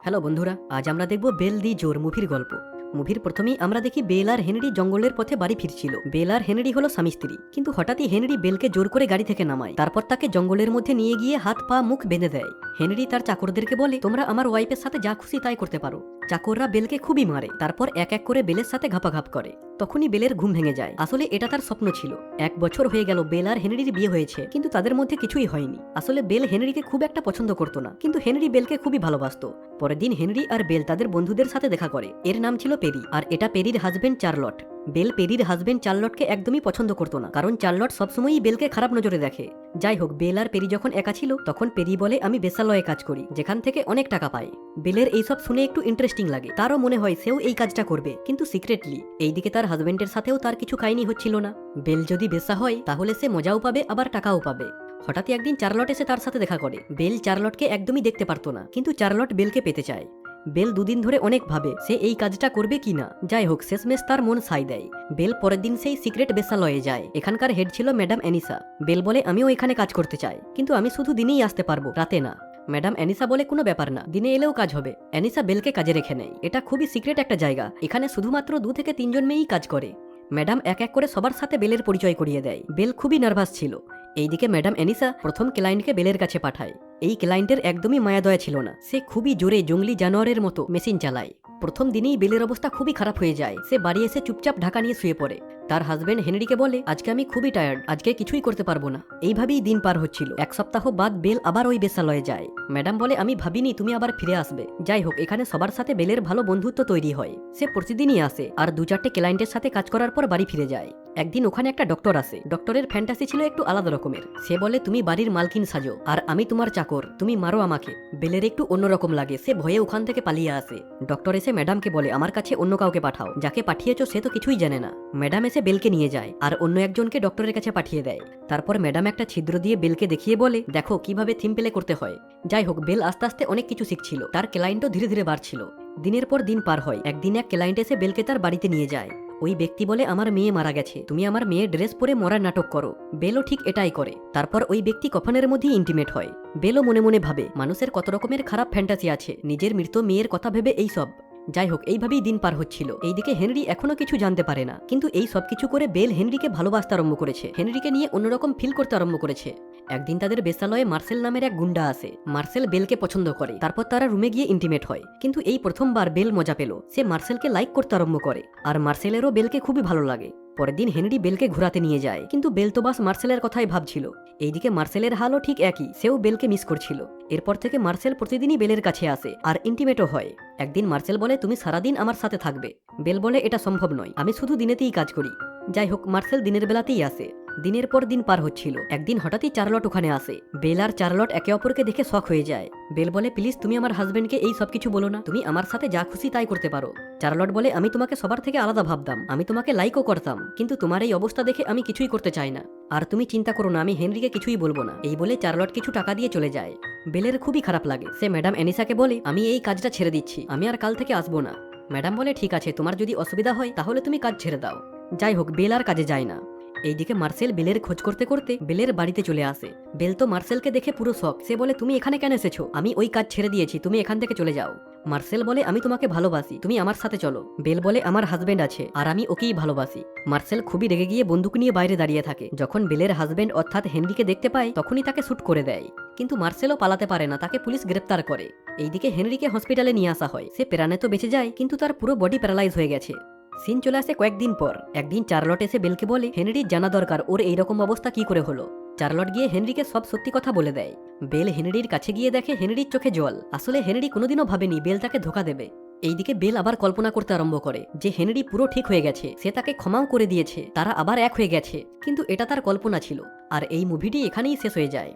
Hello বন্ধুরা, আজ আমরা দেখব বেল দি জোর মুভির গল্প। মুভির প্রথমেই আমরা দেখি বেল আর হেনরি জঙ্গলের পথে বাড়ি ফিরছিল। বেল আর হেনরি হলো স্বামী স্ত্রী, কিন্তু হঠাৎই হেনরি বেলকে জোর করে গাড়ি থেকে নামায়, তারপর তাকে জঙ্গলের মধ্যে নিয়ে গিয়ে হাত পা মুখ বেঁধে দেয়। হেনরি তার চাকরদেরকে বলে, তোমরা আমার ওয়াইফের সাথে যা খুশি তাই করতে পারো। চাকররা বেলকে খুবই মারে, তারপর এক এক করে বেলের সাথে ঘাপাঘাপ করে। তখনই বেলের ঘুম ভেঙে যায়। আসলে এটা তার স্বপ্ন ছিল। 1 বছর হয়ে গেল বেল আর হেনরির বিয়ে হয়েছে, কিন্তু তাদের মধ্যে কিছুই হয়নি। আসলে বেল হেনরিকে খুব একটা পছন্দ করতো না, কিন্তু হেনরি বেলকে খুবই ভালোবাসতো। পরের দিন হেনরি আর বেল তাদের বন্ধুদের সাথে দেখা করে। এর নাম ছিল পেরি, আর এটা পেরির হাজবেন্ড চার্লট। বেল পেরির হাজবেন্ড চার্লটকে একদমই পছন্দ করতো না, কারণ চার্লট সবসময়ই বেলকে খারাপ নজরে দেখে। যাই হোক, বেল আর পেরি যখন একা ছিল তখন পেরি বলে, আমি বেশ্যালয়ে কাজ করি, যেখান থেকে অনেক টাকা পাই। বেলের এইসব শুনে একটু ইন্টারেস্টিং লাগে, তারও মনে হয় সেও এই কাজটা করবে, কিন্তু সিক্রেটলি। এইদিকে তার হাজবেন্ডের সাথেও তার কিছু কাহিনী হচ্ছিল না। বেল যদি বেশ্যা হয় তাহলে সে মজাও পাবে, আবার টাকাও পাবে। হঠাৎই একদিন চার্লট এসে তার সাথে দেখা করে। বেল চার্লটকে একদমই দেখতে পারতো না, কিন্তু চার্লট বেলকে পেতে চায়। বেল দুদিন ধরে অনেক ভাবে সে এই কাজটা করবে কিনা। যাই হোক, শেষমেশ তার মন সায় দেয়। বেল পরের দিন সেই সিক্রেট বেশ্যালয়ে যায়। এখানকার হেড ছিল ম্যাডাম অ্যানিসা। বেল বলে, আমিও এখানে কাজ করতে চাই, কিন্তু আমি শুধু দিনেই আসতে পারবো, রাতে না। ম্যাডাম অ্যানিসা বলে, কোনো ব্যাপার না, দিনে এলেও কাজ হবে। অ্যানিসা বেলকে কাজে রেখে নেয়। এটা খুবই সিক্রেট একটা জায়গা, এখানে শুধুমাত্র 2 থেকে 3 জন মেয়েই কাজ করে। ম্যাডাম এক এক করে সবার সাথে বেলের পরিচয় করিয়ে দেয়। বেল খুবই নার্ভাস ছিল। এইদিকে ম্যাডাম অ্যানিসা প্রথম ক্লায়েন্টকে বেলের কাছে পাঠায়। এই ক্লায়েন্টের একদমই মায়াদয়া ছিল না। সে খুবই জোরে জঙ্গলি জানোয়ারের মতো মেশিন চালায়। প্রথম দিনেই বেলের অবস্থা খুবই খারাপ হয়ে যায়। সে বাড়ি এসে চুপচাপ ঢাকা নিয়ে শুয়ে পড়ে। তার হাজবেন্ড হেনরিকে বলে, আজকে আমি খুবই টায়ার্ড, আজকে কিছুই করতে পারবো না। এইভাবেই দিন পার হচ্ছিল। 1 সপ্তাহ বাদ বেল আবার ওই বেশ্যালয়ে যায়। ম্যাডাম বলে, আমি ভাবিনি তুমি আবার ফিরে আসবে। যাই হোক, এখানে সবার সাথে বেলের ভালো বন্ধুত্ব তৈরি হয়। সে প্রতিদিনই আসে, আর 2-4টে ক্লায়েন্টের সাথে কাজ করার পর বাড়ি ফিরে যায়। একদিন ওখানে একটা ডক্টর আসে। ডক্টরের ফ্যান্টাসি ছিল একটু আলাদা রকমের। সে বলে, তুমি বাড়ির মালকিন সাজো, আর আমি তোমার চাকর, তুমি মারো আমাকে। বেলের একটু অন্যরকম লাগে, সে ভয়ে ওখান থেকে পালিয়ে আসে। ডক্টর এসে ম্যাডামকে বলে, আমার কাছে অন্য কাউকে পাঠাও, যাকে পাঠিয়েছো সে তো কিছুই জানে না। ম্যাডাম এসে বেলকে নিয়ে যায়, আর অন্য একজনকে ডক্টরের কাছে পাঠিয়ে দেয়। তারপর ম্যাডাম একটা ছিদ্র দিয়ে বেলকে দেখিয়ে বলে, দেখো কিভাবে থিম প্লে করতে হয়। যাই হোক, বেল আস্তে আস্তে অনেক কিছু শিখছিল। তার ক্লায়েন্টও ধীরে ধীরে বাড়ছিল। দিনের পর দিন পার হয়। একদিন এক ক্লায়েন্ট এসে বেলকে তার বাড়িতে নিয়ে যায়। ওই ব্যক্তি বলে, আমার মেয়ে মারা গেছে, তুমি আমার মেয়ের ড্রেস পরে মরার নাটক করো। বেলও ঠিক এটাই করে। তারপর ওই ব্যক্তি কফনের মধ্যেই ইন্টিমেট হয়। বেলও মনে মনে ভাবে, মানুষের কত রকমের খারাপ ফ্যান্টাসি আছে, নিজের মৃত মেয়ের কথা ভেবে এইসব। যাই হোক, এইভাবেই দিন পার হচ্ছিল। এইদিকে হেনরি এখনো কিছু জানতে পারে না, কিন্তু এই সব কিছু করে বেল হেনরিকে ভালোবাসতে আরম্ভ করেছে। হেনরিকে নিয়ে অন্যরকম ফিল করতে আরম্ভ করেছে। একদিন তাদের বেশ্যালয়ে মার্সেল নামের এক গুন্ডা আসে। মার্সেল বেলকে পছন্দ করে। তারপর তারা রুমে গিয়ে ইন্টিমেট হয়। কিন্তু এই প্রথমবার বেল মজা পেল। সে মার্সেলকে লাইক করতে আরম্ভ করে, আর মার্সেলেরও বেলকে খুবই ভালো লাগে। পরের দিন হেনরি বেলকে ঘোরাতে নিয়ে যায়, কিন্তু বেল তো বাস মার্সেলের কথাই ভাবছিল। এইদিকে মার্সেলের হালও ঠিক একই, সেও বেলকে মিস করছিল। এরপর থেকে মার্সেল প্রতিদিনই বেলের কাছে আসে, আর ইন্টিমেটও হয়। একদিন মার্সেল বলে, তুমি সারাদিন আমার সাথে থাকবে। বেল বলে, এটা সম্ভব নয়, আমি শুধু দিনেতেই কাজ করি। যাই হোক, মার্সেল দিনের বেলাতেই আসে। দিনের পর দিন পার হচ্ছিল। একদিন হঠাৎই চার্লট ওখানে আসে। বেল আর চার্লট একে অপরকে দেখে শক হয়ে যায়। বেল বলে, প্লিজ তুমি আমার হাজবেন্ডকে এই সব কিছু বলো না, তুমি আমার সাথে যা খুশি তাই করতে পারো। চার্লট বলে, আমি তোমাকে সবার থেকে আলাদা ভাবতাম, আমি তোমাকে লাইকও করতাম, কিন্তু তোমার এই অবস্থা দেখে আমি কিছুই করতে চাই না। আর তুমি চিন্তা করো না, আমি হেনরিকে কিছুই বলবো না। এই বলে চার্লট কিছু টাকা দিয়ে চলে যায়। বেলের খুবই খারাপ লাগে। সে ম্যাডাম অ্যানিসাকে বলে, আমি এই কাজটা ছেড়ে দিচ্ছি, আমি আর কাল থেকে আসবো না। ম্যাডাম বলে, ঠিক আছে, তোমার যদি অসুবিধা হয় তাহলে তুমি কাজ ছেড়ে দাও। যাই হোক, বেল আর কাজে যায় না। এইদিকে মার্সেল বেলের খোঁজ করতে করতে বেলের বাড়িতে চলে আসে। বেল তো মার্সেলকে দেখে পুরো শক। সে বলে, তুমি এখানে কেন এসেছো? আমি ওই কাজ ছেড়ে দিয়েছি, তুমি এখান থেকে চলে যাও। মার্সেল বলে, আমি তোমাকে ভালোবাসি, তুমি আমার সাথে চলো। বেল বলে, আমার হাজবেন্ড আছে, আর আমি ওকেই ভালোবাসি। মার্সেল খুবই রেগে গিয়ে বন্দুক নিয়ে বাইরে দাঁড়িয়ে থাকে। যখন বেলের হাজবেন্ড অর্থাৎ হেনরিকে দেখতে পায়, তখনই তাকে শুট করে দেয়। কিন্তু মার্সেলও পালাতে পারে না, তাকে পুলিশ গ্রেপ্তার করে। এইদিকে হেনরিকে হসপিটালে নিয়ে আসা হয়। সে প্রাণে তো বেঁচে যায়, কিন্তু তার পুরো বডি প্যারালাইজ হয়ে গেছে। সিন চলে আসে কয়েকদিন পর। একদিন চার্লট এসে বেলকে বলে, হেনরির জানা দরকার ওর এইরকম অবস্থা কি করে হলো। চার্লট গিয়ে হেনরিকে সব সত্যি কথা বলে দেয়। বেল হেনরির কাছে গিয়ে দেখে হেনরির চোখে জল। আসলে হেনরি কোনোদিনও ভাবেনি বেল তাকে ধোকা দেবে। এইদিকে বেল আবার কল্পনা করতে আরম্ভ করে যে হেনরি পুরো ঠিক হয়ে গেছে, সে তাকে ক্ষমাও করে দিয়েছে, তারা আবার এক হয়ে গেছে। কিন্তু এটা তার কল্পনা ছিল। আর এই মুভিটি এখানেই শেষ হয়ে যায়।